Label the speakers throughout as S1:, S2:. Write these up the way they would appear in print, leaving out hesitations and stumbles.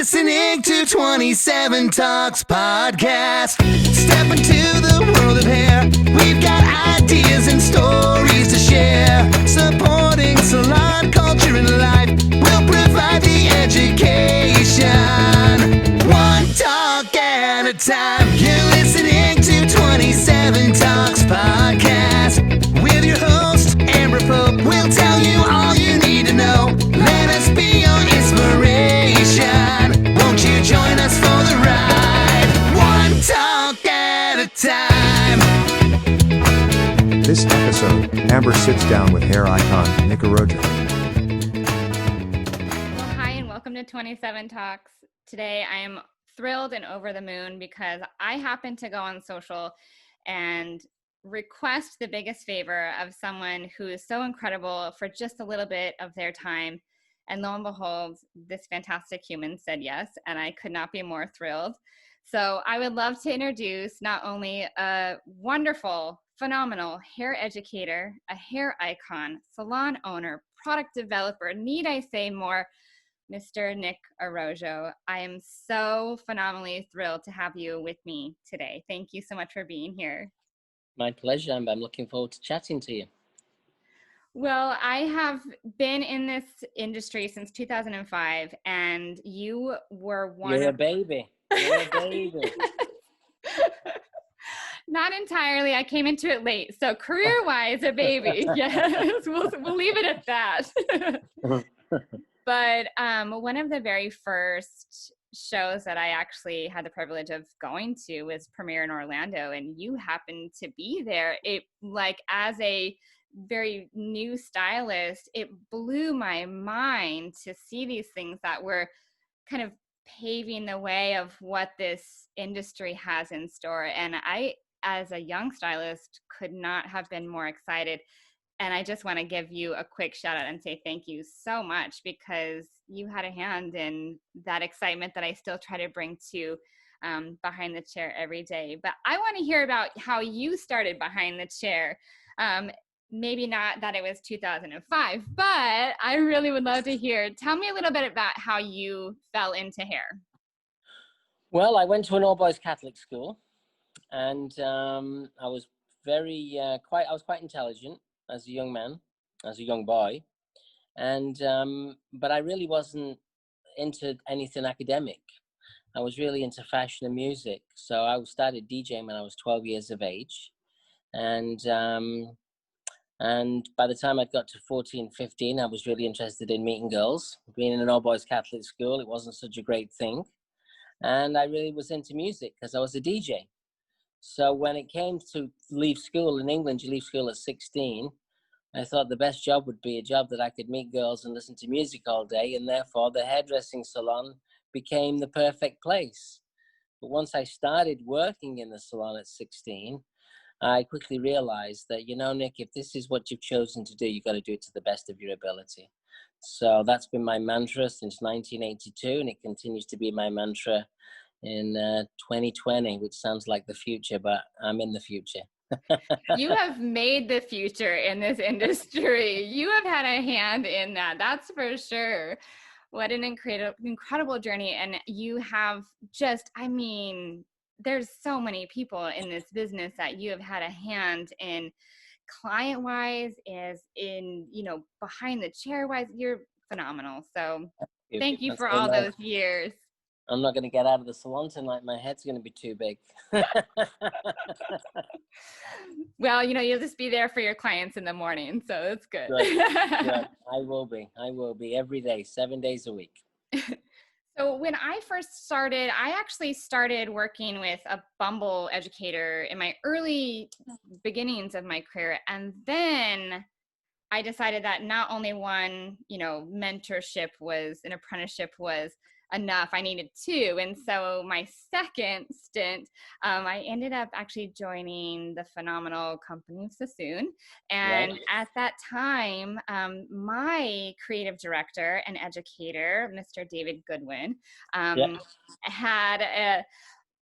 S1: listening to 27 Talks Podcast. Step into the world of hair. We've got ideas and stories to share. Supporting salon culture and life. We'll provide the education. One talk at a time. You're listening to 27 Talks Podcast. With your host, Arrojo. We'll tell you all you need to know. Let us be your inspiration. Won't you join us for the ride? One talk at a time.
S2: This episode, Amber sits down with hair icon Nick Arrojo.
S3: Well, hi, and welcome to 27 Talks. Today, I am thrilled and over the moon because I happen to go on social and request the biggest favor of someone who is so incredible for just a little bit of their time. And lo and behold, this fantastic human said yes, and I could not be more thrilled. So I would love to introduce not only a wonderful, phenomenal hair educator, a hair icon, salon owner, product developer, need I say more, Mr. Nick Arrojo. I am so phenomenally thrilled to have you with me today. Thank you so much for being here.
S4: My pleasure. I'm looking forward to chatting to you.
S3: Well, I have been in this industry since 2005, and you were one
S4: You're a
S3: of...
S4: baby. You're a baby.
S3: Not entirely. I came into it late. So career-wise, a baby. Yes, we'll leave it at that. But one of the very first shows that I actually had the privilege of going to was Premiere in Orlando, and you happened to be there. It, like, as a very new stylist, it blew my mind to see these things that were kind of paving the way of what this industry has in store. And I, as a young stylist, could not have been more excited. And I just want to give you a quick shout out and say thank you so much, because you had a hand in that excitement that I still try to bring to behind the chair every day. But I want to hear about how you started behind the chair. Maybe not that it was 2005, but I really would love to hear. Tell me a little bit about how you fell into hair.
S4: Well, I went to an all-boys Catholic school, and I was quite intelligent as a young man, as a young boy, and but I really wasn't into anything academic. I was really into fashion and music, so I started DJing when I was 12 years of age, and by the time I'd got to 14, 15, I was really interested in meeting girls. Being in an all-boys Catholic school, it wasn't such a great thing. And I really was into music because I was a DJ. So when it came to leave school in England, you leave school at 16, I thought the best job would be a job that I could meet girls and listen to music all day. And therefore, the hairdressing salon became the perfect place. But once I started working in the salon at 16, I quickly realized that, Nick, if this is what you've chosen to do, you've got to do it to the best of your ability. So that's been my mantra since 1982, and it continues to be my mantra in 2020, which sounds like the future, but I'm in the future.
S3: You have made the future in this industry. You have had a hand in that. That's for sure. What an incredible journey. And you have just, there's so many people in this business that you have had a hand in, client-wise, as in, behind the chair-wise. You're phenomenal. So thank you for all those years.
S4: I'm not going to get out of the salon tonight. My head's going to be too big.
S3: Well, you'll just be there for your clients in the morning. So it's good.
S4: Good. I will be every day, 7 days a week.
S3: So when I first started, I actually started working with a Bumble educator in my early beginnings of my career. And then I decided that not only one, mentorship an apprenticeship was enough, I needed two. And so my second stint, I ended up actually joining the phenomenal company of Sassoon. And
S4: Right.
S3: At that time, my creative director and educator, Mr. David Goodwin, had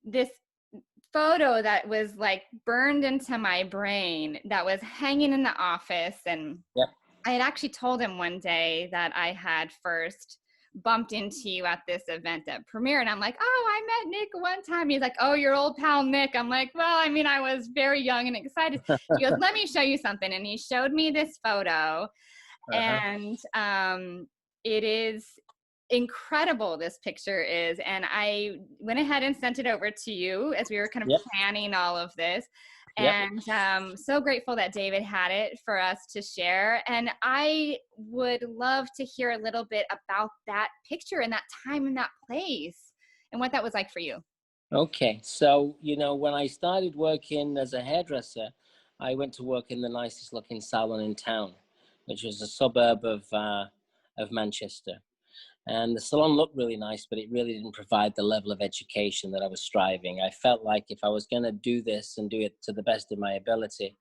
S3: this photo that was like burned into my brain that was hanging in the office. And I had actually told him one day that I had first bumped into you at this event at Premiere. And I'm like, oh, I met Nick one time. He's like, oh, your old pal Nick. I'm like, well, I mean, I was very young and excited. He goes, let me show you something. And he showed me this photo. And it is incredible, this picture is. And I went ahead and sent it over to you as we were kind of planning all of this. And so grateful that David had it for us to share. And I would love to hear a little bit about that picture and that time and that place and what that was like for you.
S4: Okay, so, you know, when I started working as a hairdresser, I went to work in the nicest looking salon in town, which was a suburb of Manchester. And the salon looked really nice, but it really didn't provide the level of education that I was striving. I felt like if I was going to do this and do it to the best of my ability,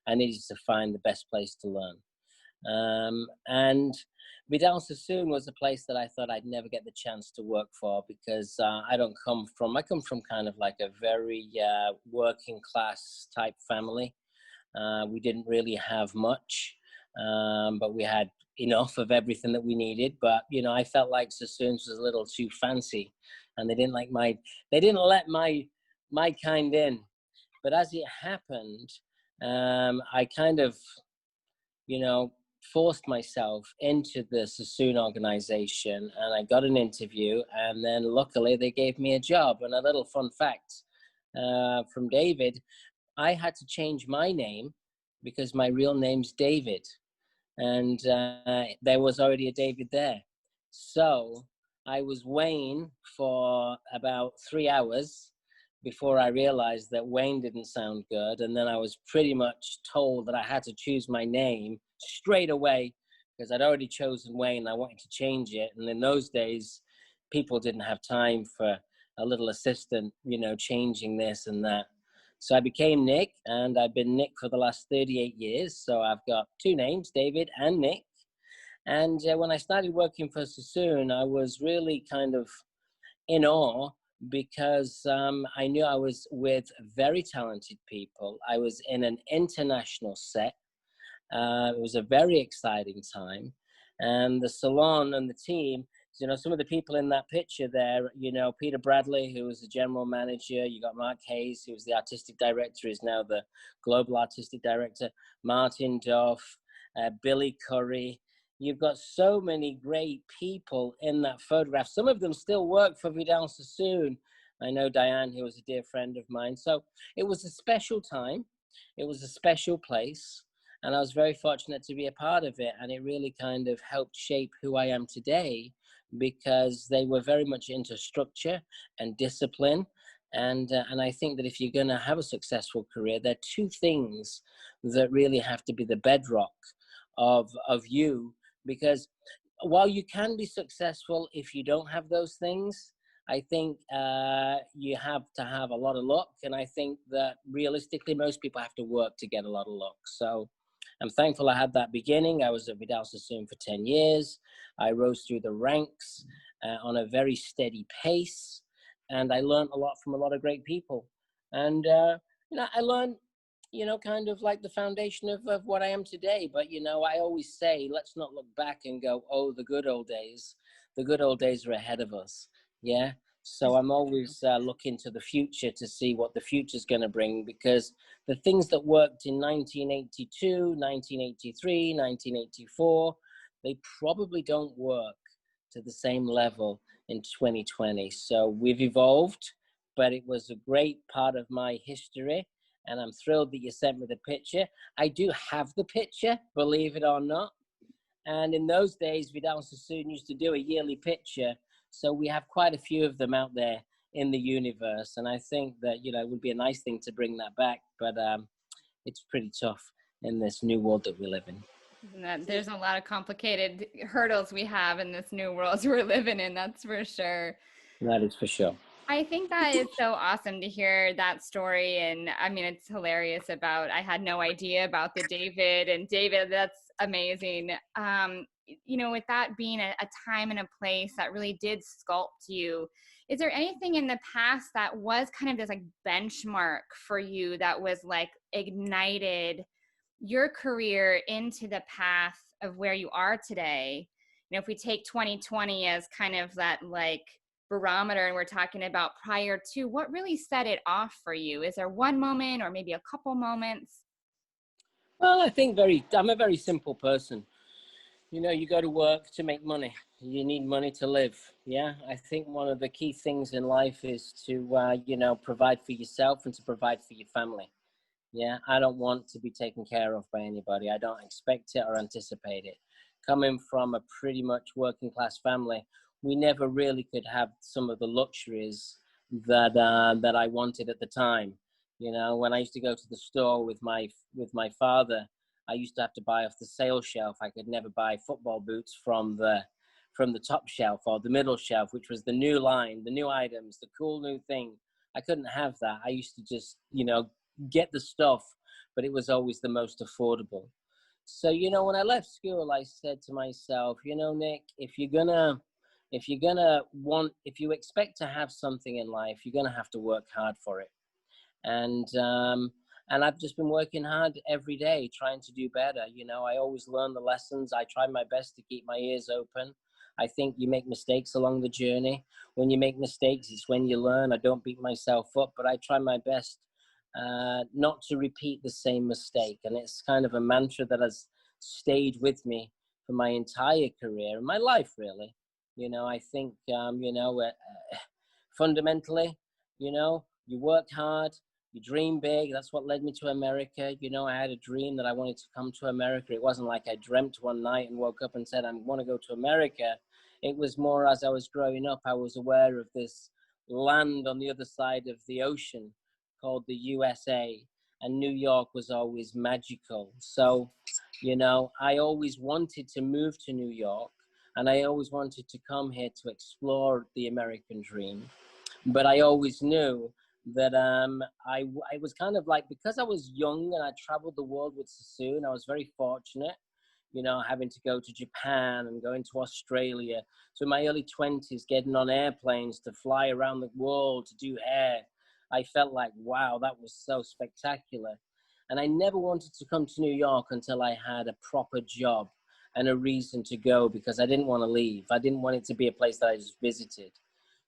S4: I needed to find the best place to learn. And Vidal Sassoon was a place that I thought I'd never get the chance to work for, because I come from kind of like a very working class type family. We didn't really have much, but we had enough of everything that we needed. But, you know, I felt like Sassoon's was a little too fancy, and they didn't let my kind in. But as it happened, I kind of, you know, forced myself into the Sassoon organization, and I got an interview, and then luckily they gave me a job. And a little fun fact from David, I had to change my name because my real name's David. And there was already a David there. So I was Wayne for about 3 hours before I realized that Wayne didn't sound good. And then I was pretty much told that I had to choose my name straight away, because I'd already chosen Wayne. I wanted to change it. And in those days, people didn't have time for a little assistant, you know, changing this and that. So I became Nick, and I've been Nick for the last 38 years. So I've got two names, David and Nick. And when I started working for Sassoon, I was really kind of in awe, because I knew I was with very talented people. I was in an international set. It was a very exciting time. And the salon and the team, you know, some of the people in that picture there, you know, Peter Bradley, who was the general manager. You got Mark Hayes, who was the artistic director, is now the global artistic director. Martin Duff, Billy Curry. You've got so many great people in that photograph. Some of them still work for Vidal Sassoon. I know Diane, who was a dear friend of mine. So it was a special time. It was a special place. And I was very fortunate to be a part of it. And it really kind of helped shape who I am today, because they were very much into structure and discipline. And I think that if you're going to have a successful career, there are two things that really have to be the bedrock of you. Because while you can be successful if you don't have those things, I think you have to have a lot of luck. And I think that realistically, most people have to work to get a lot of luck. So I'm thankful I had that beginning. I was at Vidal Sassoon for 10 years. I rose through the ranks on a very steady pace. And I learned a lot from a lot of great people. And, you know, I learned, you know, kind of like the foundation of what I am today. But, you know, I always say, let's not look back and go, oh, the good old days. The good old days are ahead of us. Yeah. So I'm always looking to the future to see what the future is going to bring, because the things that worked in 1982, 1983, 1984, they probably don't work to the same level in 2020. So we've evolved, but it was a great part of my history. And I'm thrilled that you sent me the picture. I do have the picture, believe it or not. And in those days, Vidal Sassoon used to do a yearly picture. So we have quite a few of them out there in the universe. And I think that, you know, it would be a nice thing to bring that back. But it's pretty tough in this new world that we live in.
S3: There's a lot of complicated hurdles we have in this new world we're living in. That's for sure.
S4: That is for sure.
S3: I think that is so awesome to hear that story. And I mean, it's hilarious about, I had no idea about the David, and David, that's amazing. You know, with that being a time and a place that really did sculpt you, is there anything in the past that was kind of this like benchmark for you that was like ignited your career into the path of where you are today? if we take 2020 as kind of that like barometer and we're talking about prior to, what really set it off for you? Is there one moment or maybe a couple moments?
S4: Well, I'm a very simple person. You go to work to make money. You need money to live. Yeah. I think one of the key things in life is to, provide for yourself and to provide for your family. Yeah. I don't want to be taken care of by anybody. I don't expect it or anticipate it. Coming from a pretty much working class family, we never really could have some of the luxuries that I wanted at the time. When I used to go to the store with my father, I used to have to buy off the sales shelf. I could never buy football boots from the top shelf or the middle shelf, which was the new line, the new items, the cool new thing. I couldn't have that. I used to just, get the stuff, but it was always the most affordable. So, when I left school, I said to myself, Nick, if you expect to have something in life, you're gonna have to work hard for it. And I've just been working hard every day, trying to do better. I always learn the lessons. I try my best to keep my ears open. I think you make mistakes along the journey. When you make mistakes, it's when you learn. I don't beat myself up, but I try my best not to repeat the same mistake. And it's kind of a mantra that has stayed with me for my entire career and my life, really. I think, fundamentally, you work hard, you dream big. That's what led me to America. I had a dream that I wanted to come to America. It wasn't like I dreamt one night and woke up and said, I want to go to America. It was more as I was growing up, I was aware of this land on the other side of the ocean called the USA. And New York was always magical. So, I always wanted to move to New York. And I always wanted to come here to explore the American dream. But I always knew that I was kind of like, because I was young and I traveled the world with Sassoon, I was very fortunate, having to go to Japan and going to Australia. So in my early 20s, getting on airplanes to fly around the world to do hair, I felt like, wow, that was so spectacular. And I never wanted to come to New York until I had a proper job and a reason to go, because I didn't want to leave. I didn't want it to be a place that I just visited.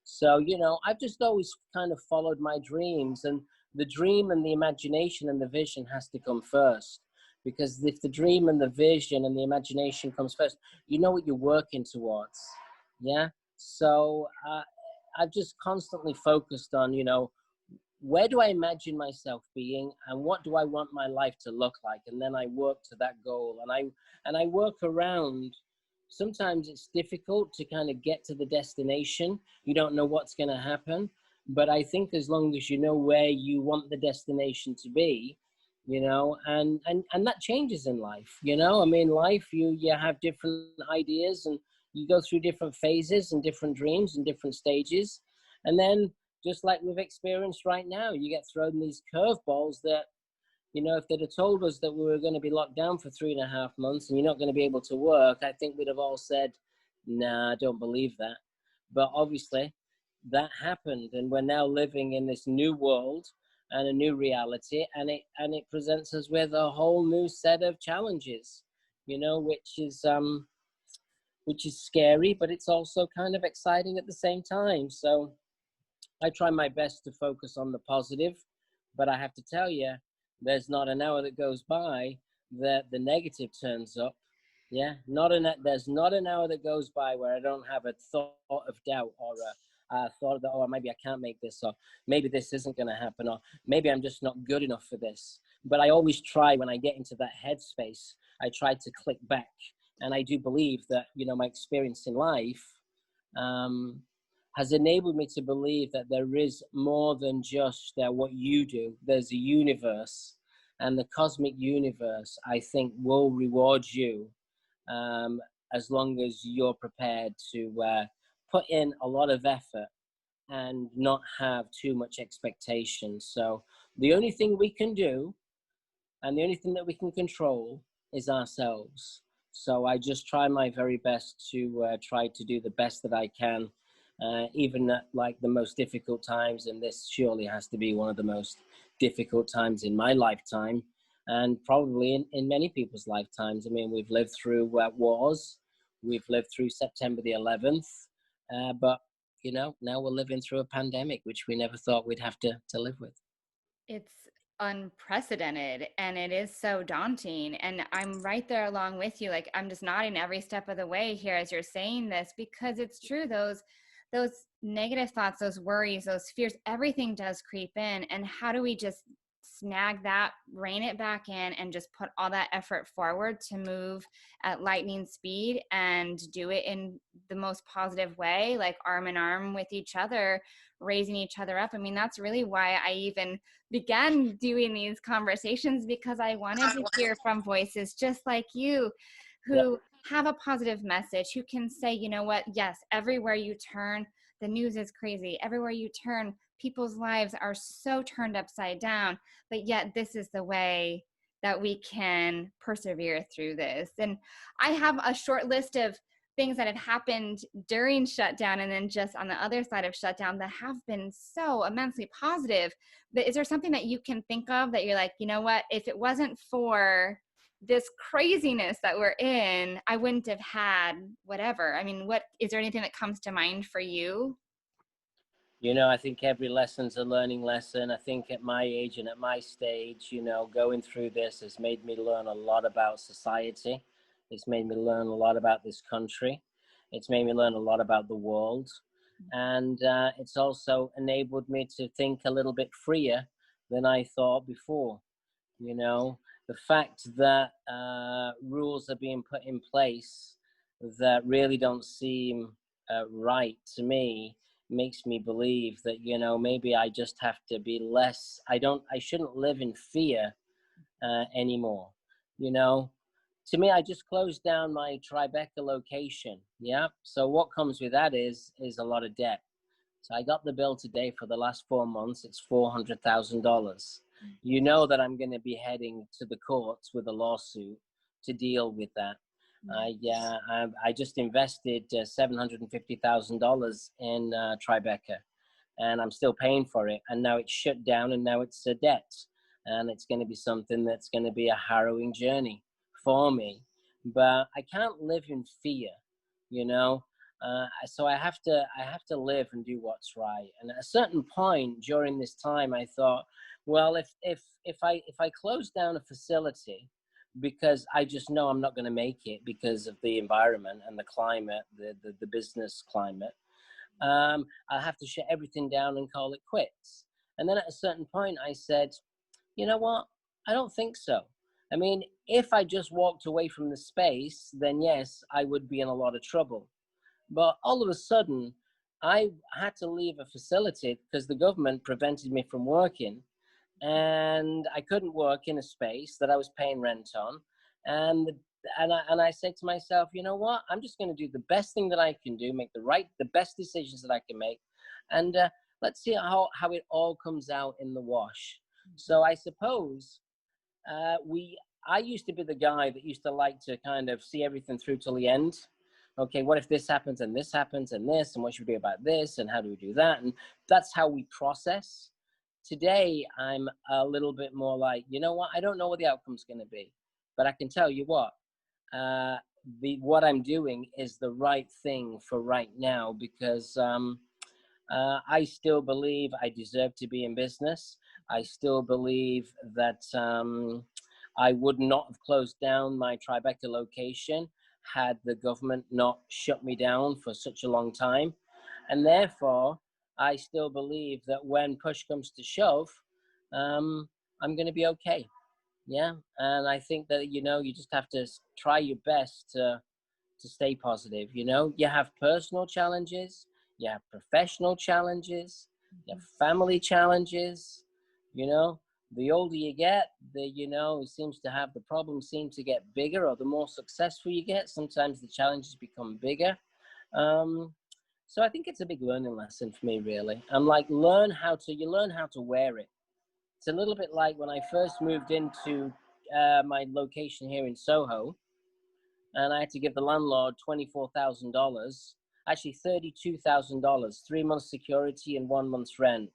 S4: So, I've just always kind of followed my dreams, and the dream and the imagination and the vision has to come first. Because if the dream and the vision and the imagination comes first, you know what you're working towards. Yeah. So I've just constantly focused on, where do I imagine myself being and what do I want my life to look like? And then I work to that goal, and I work around. Sometimes it's difficult to kind of get to the destination. You don't know what's going to happen. But I think as long as you know where you want the destination to be, and that changes in life, I mean, life, you have different ideas and you go through different phases and different dreams and different stages. And then just like we've experienced right now, you get thrown these curveballs that, if they'd have told us that we were going to be locked down for 3.5 months and you're not going to be able to work, I think we'd have all said, nah, I don't believe that. But obviously that happened, and we're now living in this new world and a new reality, and it presents us with a whole new set of challenges, which is scary, but it's also kind of exciting at the same time. So I try my best to focus on the positive, but I have to tell you, there's not an hour that goes by that the negative turns up. Yeah, there's not an hour that goes by where I don't have a thought of doubt or a thought that, oh, maybe I can't make this, or maybe this isn't going to happen, or maybe I'm just not good enough for this. But I always try, when I get into that headspace, I try to click back. And I do believe that, my experience in life has enabled me to believe that there is more than just what you do. There's a universe, and the cosmic universe, I think, will reward you as long as you're prepared to put in a lot of effort and not have too much expectation. So the only thing we can do and the only thing that we can control is ourselves. So I just try my very best to try to do the best that I can, even at like the most difficult times. And this surely has to be one of the most difficult times in my lifetime, and probably in many people's lifetimes. I mean, we've lived through wars, We've lived through September the 11th, but you know, now we're living through a pandemic, which we never thought we'd have to live with.
S3: It's unprecedented and it is so daunting. And I'm right there along with you. Like, I'm just nodding every step of the way here as you're saying this, because it's true. Those negative thoughts, those worries, those fears, everything does creep in. And how do we just snag that, rein it back in, and just put all that effort forward to move at lightning speed and do it in the most positive way, like arm in arm with each other, raising each other up. I mean, that's really why I even began doing these conversations, because I wanted to hear from voices just like you who have a positive message, who can say, you know what, yes, everywhere you turn, the news is crazy. Everywhere you turn, people's lives are so turned upside down, but yet this is the way that we can persevere through this. And I have a short list of things that have happened during shutdown and then just on the other side of shutdown that have been so immensely positive. But is there something that you can think of that you're like, you know what, if it wasn't for this craziness that we're in, I wouldn't have had whatever? I mean, what is there anything that comes to mind for you?
S4: You know, I think every lesson's a learning lesson. I think at my age and at my stage, you know, going through this has made me learn a lot about society. It's made me learn a lot about this country. It's made me learn a lot about the world. And it's also enabled me to think a little bit freer than I thought before. You know, the fact that rules are being put in place that really don't seem right to me makes me believe that, you know, maybe I just have to be less, I shouldn't live in fear anymore. You know, to me, I just closed down my Tribeca location. Yeah. So what comes with that is a lot of debt. So I got the bill today for the last 4 months. It's $400,000. You know that I'm going to be heading to the courts with a lawsuit to deal with that. I just invested $750,000 in Tribeca, and I'm still paying for it. And now it's shut down, and now it's a debt, and it's going to be something that's going to be a harrowing journey for me. But I can't live in fear, you know. So I have to live and do what's right. And at a certain point during this time, I thought, well, if I close down a facility because I just know I'm not going to make it because of the environment and the climate, the business climate, I'll have to shut everything down and call it quits. And then at a certain point, I said, you know what? I don't think so. I mean, if I just walked away from the space, then yes, I would be in a lot of trouble. But all of a sudden, I had to leave a facility because the government prevented me from working. And I couldn't work in a space that I was paying rent on. And I said to myself, you know what? I'm just going to do the best thing that I can do, make the best decisions that I can make. And let's see how it all comes out in the wash. So I suppose I used to be the guy that used to like to kind of see everything through till the end. Okay, what if this happens and this happens and this, and what should we do about this, and how do we do that? And that's how we process. Today, I'm a little bit more like, you know what? I don't know what the outcome's going to be, but I can tell you what, what I'm doing is the right thing for right now, because I still believe I deserve to be in business. I still believe that I would not have closed down my Tribeca location had the government not shut me down for such a long time. And therefore, I still believe that when push comes to shove, I'm going to be okay. Yeah. And I think that, you know, you just have to try your best to stay positive. You know, you have personal challenges, you have professional challenges, you have family challenges. You know, the older you get, the problems seem to get bigger, or the more successful you get, sometimes the challenges become bigger. So I think it's a big learning lesson for me, really. I'm like, you learn how to wear it. It's a little bit like when I first moved into my location here in Soho, and I had to give the landlord $24,000, actually $32,000, 3 months security and 1 month's rent.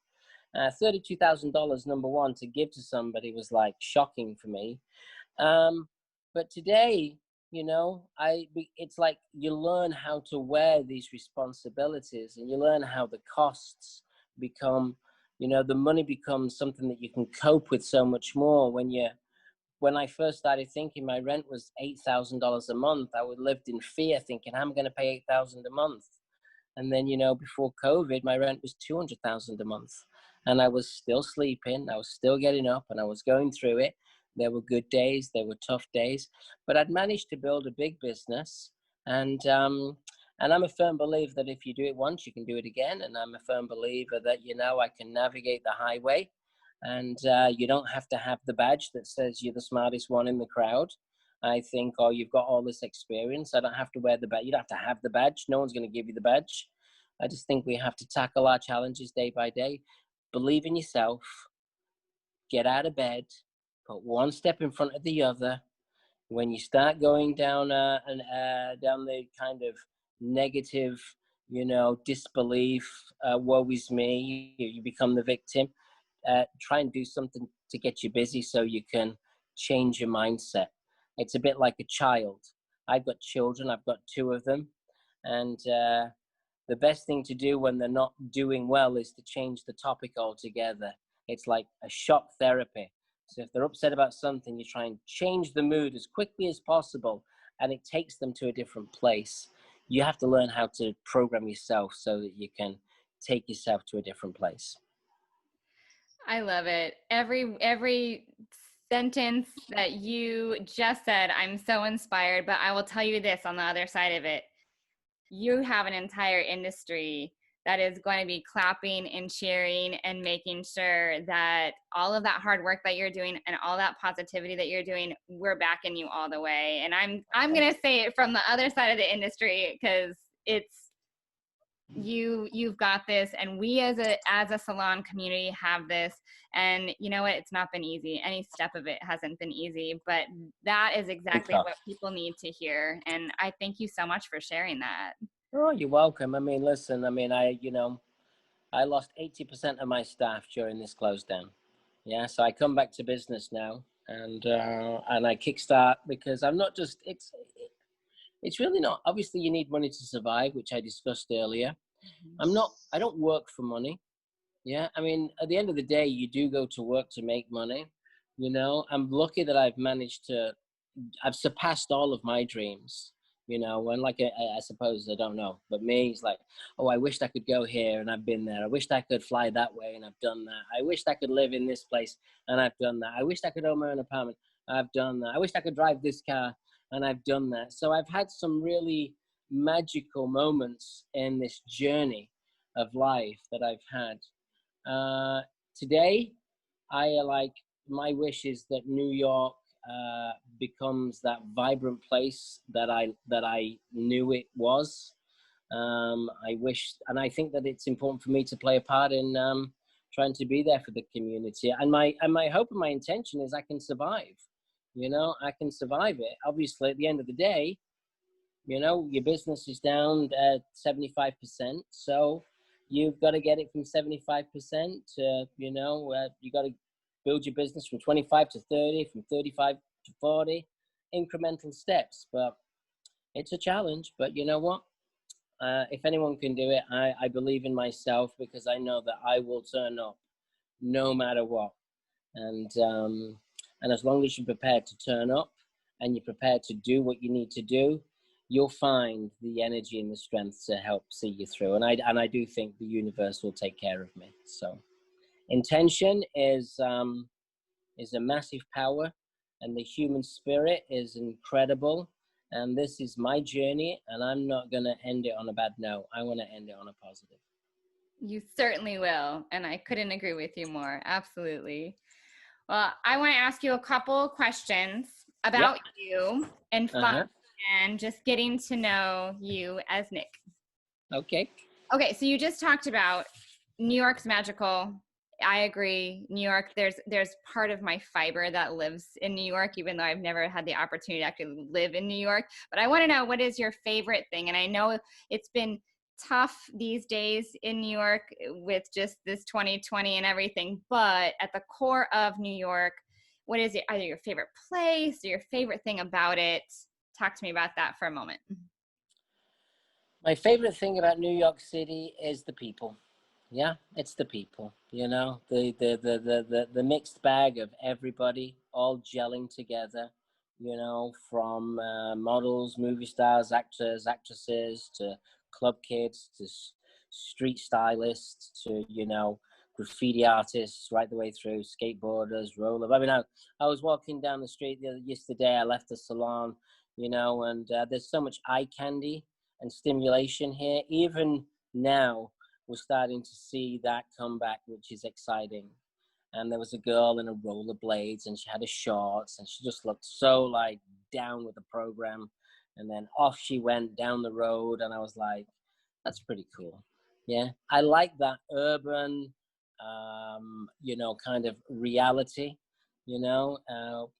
S4: $32,000, number one, to give to somebody was like shocking for me. But today, it's like you learn how to wear these responsibilities, and you learn how the costs become, the money becomes something that you can cope with so much more. When I first started thinking my rent was $8,000 a month, I would lived in fear thinking, I'm going to pay 8,000 a month. And then, before COVID, my rent was 200,000 a month, and I was still sleeping. I was still getting up, and I was going through it. There were good days, there were tough days, but I'd managed to build a big business. And I'm a firm believer that if you do it once, you can do it again. And I'm a firm believer that, I can navigate the highway, and you don't have to have the badge that says you're the smartest one in the crowd. I think, oh, you've got all this experience. I don't have to wear the badge. You don't have to have the badge. No one's going to give you the badge. I just think we have to tackle our challenges day by day. Believe in yourself. Get out of bed. Put one step in front of the other. When you start going down down the kind of negative, disbelief, woe is me, you become the victim. Try and do something to get you busy so you can change your mindset. It's a bit like a child. I've got children. I've got two of them. And the best thing to do when they're not doing well is to change the topic altogether. It's like a shock therapy. So if they're upset about something, you try and change the mood as quickly as possible, and it takes them to a different place. You have to learn how to program yourself so that you can take yourself to a different place.
S3: I love it. Every sentence that you just said, I'm so inspired, but I will tell you this on the other side of it. You have an entire industry that is going to be clapping and cheering and making sure that all of that hard work that you're doing and all that positivity that you're doing, we're backing you all the way. And I'm going to say it from the other side of the industry, because you've got this, and we as a salon community have this. And you know what? It's not been easy. Any step of it hasn't been easy, but that is exactly what people need to hear. And I thank you so much for sharing that.
S4: Oh, you're welcome. I mean, listen, I lost 80% of my staff during this close down. Yeah. So I come back to business now, and I kickstart, because I'm not just, it's really not, obviously you need money to survive, which I discussed earlier. I don't work for money. Yeah. I mean, at the end of the day, you do go to work to make money. I'm lucky that I've surpassed all of my dreams, and like, I suppose, I don't know, but me, it's like, oh, I wished I could go here, and I've been there. I wished I could fly that way, and I've done that. I wished I could live in this place, and I've done that. I wished I could own my own apartment. I've done that. I wished I could drive this car, and I've done that. So I've had some really magical moments in this journey of life that I've had. Today, my wish is that New York becomes that vibrant place that I knew it was. I wish, and I think that it's important for me to play a part in trying to be there for the community. And my hope and my intention is I can survive. I can survive it. Obviously, at the end of the day, your business is down at 75%. So you've got to get it from 75% to, you got to build your business from 25 to 30, from 35 to 40, incremental steps. But it's a challenge. But you know what? If anyone can do it, I believe in myself, because I know that I will turn up no matter what. And as long as you're prepared to turn up and you're prepared to do what you need to do, you'll find the energy and the strength to help see you through. And I do think the universe will take care of me. So intention is a massive power, and the human spirit is incredible. And this is my journey, and I'm not going to end it on a bad note. I want to end it on a positive.
S3: You certainly will. And I couldn't agree with you more. Absolutely. Well, I want to ask you a couple questions about you and fun and just getting to know you as Nick.
S4: Okay.
S3: Okay. So you just talked about New York's magical. I agree. New York, there's part of my fiber that lives in New York, even though I've never had the opportunity to actually live in New York. But I want to know, what is your favorite thing? And I know it's been tough these days in New York with just this 2020 and everything. But at the core of New York, what is it? Either your favorite place or your favorite thing about it? talk to me about that for a moment.
S4: My favorite thing about New York City is the people. Yeah, it's the people. You know, the mixed bag of everybody all gelling together. You know, from models, movie stars, actors, actresses, to club kids, to street stylists, to graffiti artists, right the way through skateboarders, roller. I mean, I was walking down the street yesterday. I left the salon, and there's so much eye candy and stimulation here. Even now, we're starting to see that come back, which is exciting. And there was a girl in a rollerblades, and she had a shorts, and she just looked so like down with the program. And then off she went down the road, and I was like, that's pretty cool. Yeah, I like that urban, kind of reality.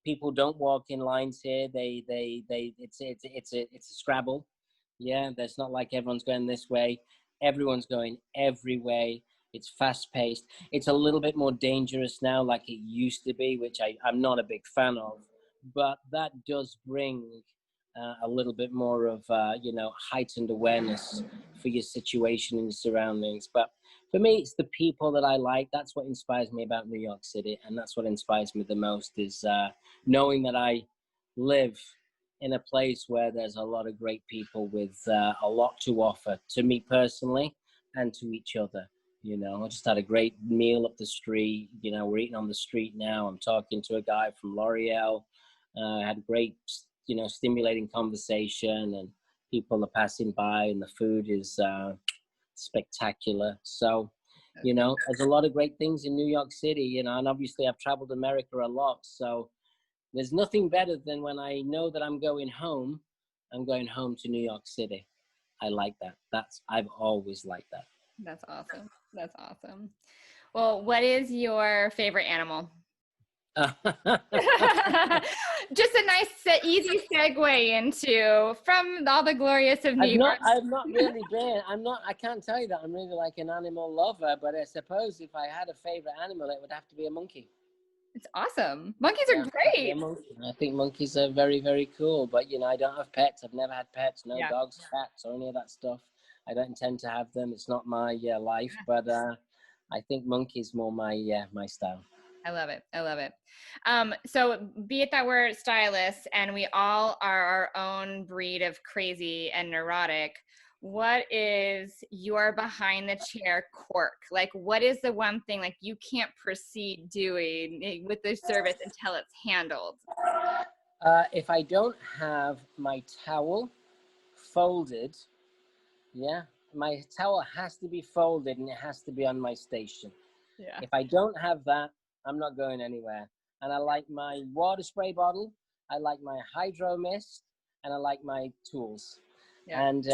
S4: People don't walk in lines here. It's a scrabble. Yeah, that's not like everyone's going this way. Everyone's going every way. It's fast paced. It's a little bit more dangerous now, like it used to be, which I'm not a big fan of. But that does bring a little bit more of, heightened awareness for your situation and your surroundings. But for me, it's the people that I like. That's what inspires me about New York City. And that's what inspires me the most is knowing that I live in a place where there's a lot of great people with a lot to offer to me personally and to each other. I just had a great meal up the street. We're eating on the street now. I'm talking to a guy from L'Oreal. I had a great, stimulating conversation, and people are passing by, and the food is spectacular. So, there's a lot of great things in New York City, and obviously I've traveled America a lot. So there's nothing better than when I know that I'm going home to New York City. I like that. I've always liked that.
S3: That's awesome. That's awesome. Well, what is your favorite animal? Just a nice, easy segue into from all the glorious of New York.
S4: I've not really been. I can't tell you that I'm really like an animal lover, but I suppose if I had a favorite animal, it would have to be a monkey.
S3: It's awesome. Monkeys are great.
S4: I think monkeys are very, very cool. But I don't have pets. I've never had pets. No dogs, cats, or any of that stuff. I don't intend to have them. It's not my life. But I think monkeys more my style.
S3: I love it. I love it. So be it that we're stylists and we all are our own breed of crazy and neurotic, what is your behind the chair quirk? Like, what is the one thing like you can't proceed doing with the service until it's handled?
S4: If I don't have my towel folded, my towel has to be folded and it has to be on my station. Yeah. If I don't have that, I'm not going anywhere. And I like my water spray bottle, I like my hydro mist, and I like my tools. Yeah. And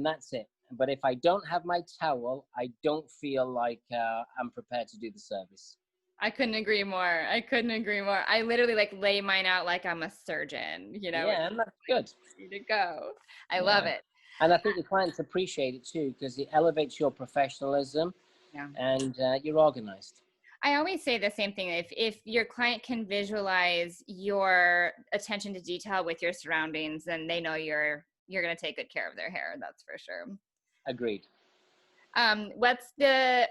S4: that's it. But if I don't have my towel, I don't feel like I'm prepared to do the service.
S3: I couldn't agree more. I literally like lay mine out like I'm a surgeon,
S4: Yeah, and that's good.
S3: Ready to go. I love it.
S4: And I think your clients appreciate it too, because it elevates your professionalism and you're organized.
S3: I always say the same thing. If your client can visualize your attention to detail with your surroundings, then they know you're going to take good care of their hair. That's for sure.
S4: Agreed.
S3: What's the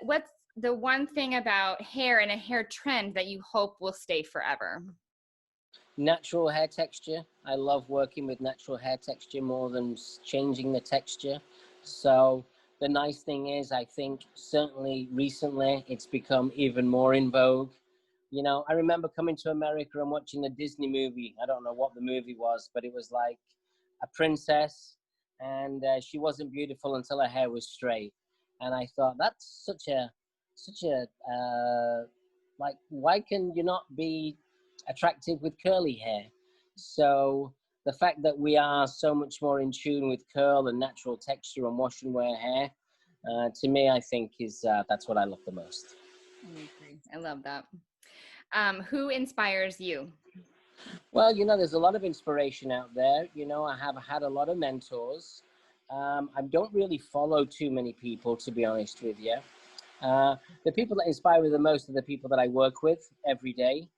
S3: one thing about hair and a hair trend that you hope will stay forever?
S4: Natural hair texture. I love working with natural hair texture more than changing the texture. So the nice thing is, I think certainly recently it's become even more in vogue. I remember coming to America and watching the Disney movie. I don't know what the movie was, but it was like a princess, and she wasn't beautiful until her hair was straight. And I thought, that's such a like, why can you not be attractive with curly hair? So the fact that we are so much more in tune with curl and natural texture and wash and wear hair, to me, I think is that's what I love the most.
S3: I agree. I love that. Who inspires you?
S4: Well, there's a lot of inspiration out there. I have had a lot of mentors. I don't really follow too many people, to be honest with you. The people that inspire me the most are the people that I work with every day.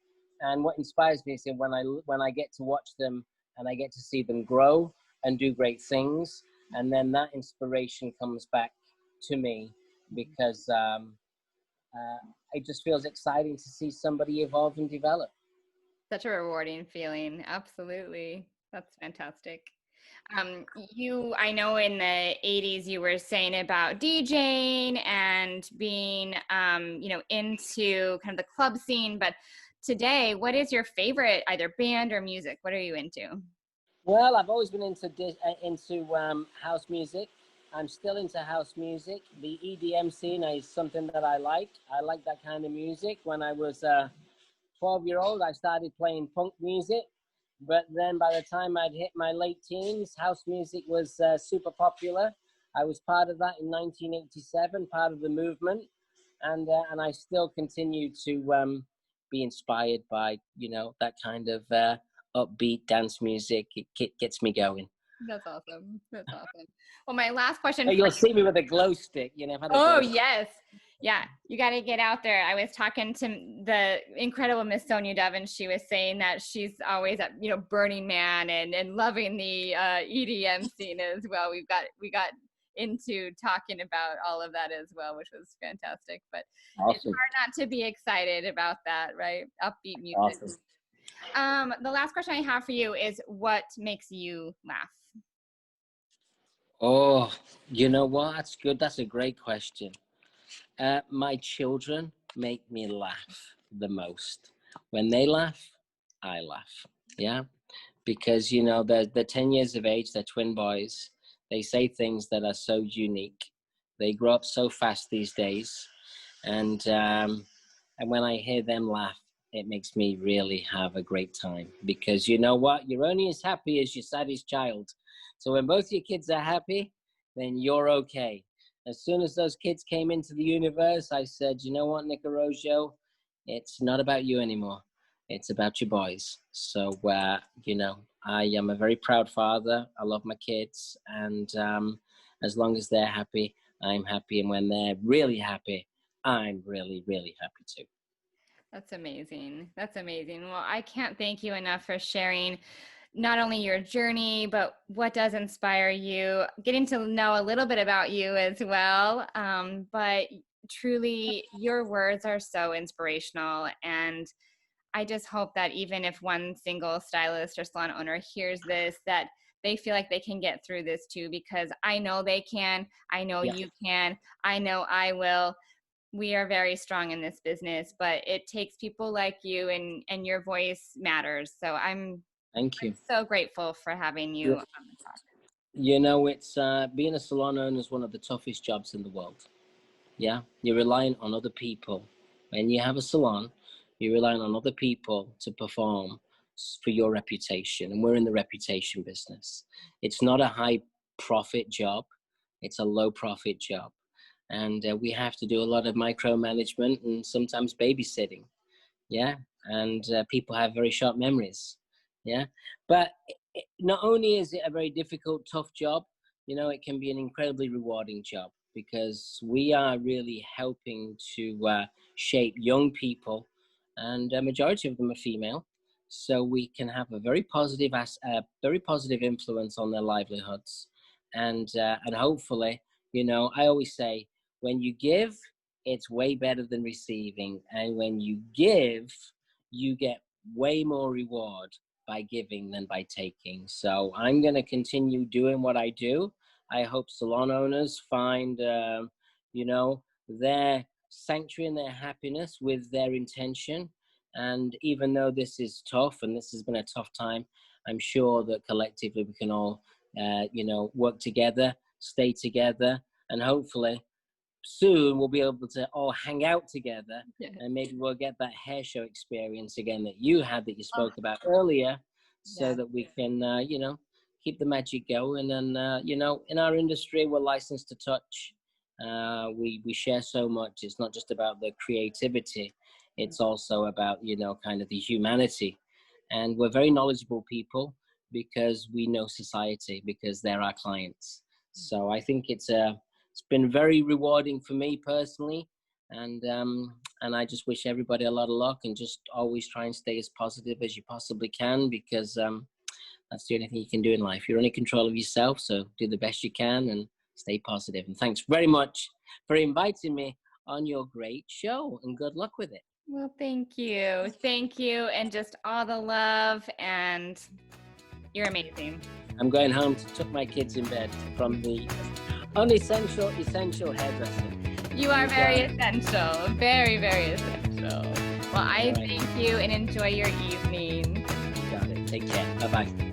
S4: And what inspires me is when I get to watch them and I get to see them grow and do great things. And then that inspiration comes back to me because it just feels exciting to see somebody evolve and develop.
S3: Such a rewarding feeling. Absolutely. That's fantastic. I know in the 80s you were saying about DJing and being, into kind of the club scene, but today, what is your favorite either band or music? What are you into?
S4: Well, I've always been into house music. I'm still into house music. The EDM scene is something that I like. I like that kind of music. When I was 12-year-old, I started playing punk music. But then by the time I'd hit my late teens, house music was super popular. I was part of that in 1987, part of the movement. And I still continue to be inspired by, that kind of upbeat dance music. It gets me going.
S3: That's awesome. That's awesome. Well, my last question
S4: Oh,
S3: for
S4: you'll
S3: you.
S4: see me with a glow stick. I've had a
S3: Oh,
S4: glow stick.
S3: yes. Yeah, you got to get out there. I was talking to the incredible Miss Sonia Dove, and she was saying that she's always at, Burning Man and loving the EDM scene as well. We got into talking about all of that as well, which was fantastic. But it's
S4: Awesome.
S3: hard not to be excited about that, right? Upbeat music.
S4: Awesome.
S3: The last question I have for you is, what makes you laugh?
S4: Oh, you know what? That's good. That's a great question. My children make me laugh the most. When they laugh, I laugh. Yeah. Because, they're 10 years of age, they're twin boys. They say things that are so unique. They grow up so fast these days. And when I hear them laugh, it makes me really have a great time. Because you know what? You're only as happy as your saddest child. So when both your kids are happy, then you're okay. As soon as those kids came into the universe, I said, you know what, Nick Arrojo, it's not about you anymore. It's about your boys. So, I am a very proud father. I love my kids. And as long as they're happy, I'm happy. And when they're really happy, I'm really, really happy too.
S3: That's amazing. That's amazing. Well, I can't thank you enough for sharing not only your journey, but what does inspire you, getting to know a little bit about you as well. But truly, your words are so inspirational. And I just hope that even if one single stylist or salon owner hears this, that they feel like they can get through this too, because I know they can. I know you can. I know I will. We are very strong in this business, but it takes people like you, and your voice matters. So
S4: Thank you.
S3: so grateful for having you on the talk.
S4: It's being a salon owner is one of the toughest jobs in the world. Yeah, you're relying on other people. When you have a salon, you're relying on other people to perform for your reputation. And we're in the reputation business. It's not a high profit job. It's a low profit job. And we have to do a lot of micromanagement and sometimes babysitting. Yeah. And people have very sharp memories. Yeah. But not only is it a very difficult, tough job, it can be an incredibly rewarding job, because we are really helping to shape young people, and a majority of them are female. So we can have a very positive influence on their livelihoods, and hopefully, I always say, when you give, it's way better than receiving, and when you give, you get way more reward by giving than by taking. So I'm going to continue doing what I do. I hope salon owners find, their sanctuary and their happiness with their intention. And even though this is tough and this has been a tough time, I'm sure that collectively we can all, work together, stay together, and hopefully soon we'll be able to all hang out together, and maybe we'll get that hair show experience again that you had, that you spoke about earlier, so that we can, keep the magic going. And, in our industry, we're licensed to touch. We share so much. It's not just about the creativity. It's also about, kind of the humanity. And we're very knowledgeable people because we know society, because they're our clients. So I think it's been very rewarding for me personally, and I just wish everybody a lot of luck, and just always try and stay as positive as you possibly can, because That's the only thing you can do in life. You're only in control of yourself, so do the best you can and stay positive. And thanks very much for inviting me on your great show, and good luck with it.
S3: Well, thank you. Thank you. And just all the love, and you're amazing.
S4: I'm going home to tuck my kids in bed from the unessential, essential hairdressing.
S3: You are very essential. Very, very essential. Well, I thank you and enjoy your evening.
S4: Got it. Take care. Bye-bye.